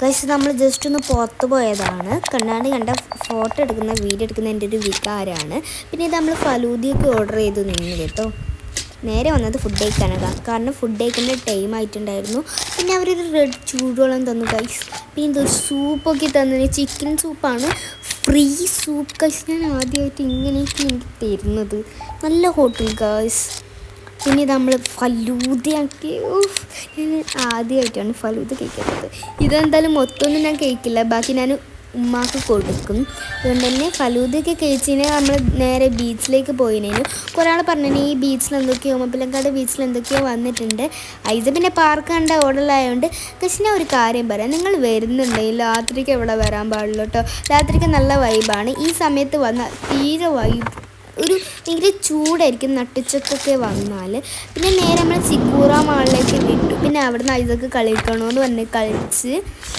Guys നമ്മൾ just ഒന്ന് പുറത്ത് പോയതാണ്. കണ്ട ഫോട്ടോ എടുക്കുന്ന വീഡിയോ എടുക്കുന്ന എൻ്റെ ഒരു വികാരമാണ്. പിന്നെ ഇത് നമ്മൾ ഫലൂദിയൊക്കെ ഓർഡർ ചെയ്ത് നിന്ന് കേട്ടോ. നേരെ വന്നത് ഫുഡ് കഴിക്കാനാണ്, കാരണം ഫുഡ് കഴിക്കേണ്ട ടൈം ആയിട്ടുണ്ടായിരുന്നു. പിന്നെ അവരൊരു റെഡ് ചൂടുവെള്ളം തന്നു ഗൈസ്. പിന്നെ ഇതൊരു സൂപ്പൊക്കെ തന്നു, ചിക്കൻ സൂപ്പാണ്, ഫ്രീ സൂപ്പ് ഗൈസ്. ഞാൻ ആദ്യമായിട്ട് ഇങ്ങനെയൊക്കെ എനിക്ക് തരുന്നത്. നല്ല ഹോട്ടൽ ഗൈസ്. പിന്നെ നമ്മൾ ഫലൂദയാക്കി, ഞാൻ ആദ്യമായിട്ടാണ് ഫലൂദ കഴിക്കുന്നത്. ഇതെന്തായാലും മൊത്തമൊന്നും ഞാൻ കഴിക്കില്ല, ബാക്കി ഞാൻ ഉമ്മാക്ക് കൊടുക്കും. അതുകൊണ്ട് തന്നെ ഫലൂദയൊക്കെ കഴിച്ചതിന് നമ്മൾ നേരെ ബീച്ചിലേക്ക് പോയിനേനു. കുറേ ആൾ പറഞ്ഞു ഈ ബീച്ചിൽ എന്തൊക്കെയോ മുപ്പലങ്കാട് ബീച്ചിൽ എന്തൊക്കെയോ വന്നിട്ടുണ്ട്. ഐസ പിന്നെ പാർക്ക് കണ്ട ഓർഡറിലായതുകൊണ്ട്. പക്ഷേ ഞാൻ ഒരു കാര്യം പറയാം, നിങ്ങൾ വരുന്നുണ്ടെങ്കിൽ രാത്രിക്ക് ഇവിടെ വരാൻ പാടുള്ളൂ കേട്ടോ. രാത്രിക്ക് നല്ല വൈബാണ്. ഈ സമയത്ത് വന്നാൽ തീരെ വൈബ്, ഒരു ഭയങ്കര ചൂടായിരിക്കും നട്ടുച്ചക്കൊക്കെ വന്നാൽ. പിന്നെ നേരെ നമ്മൾ ചിക്കൂറ മാളിലേക്ക് വിട്ടു. പിന്നെ അവിടെ നിന്ന് ഐസക്ക് കളിക്കണമെന്ന് പറഞ്ഞ് കളിച്ച്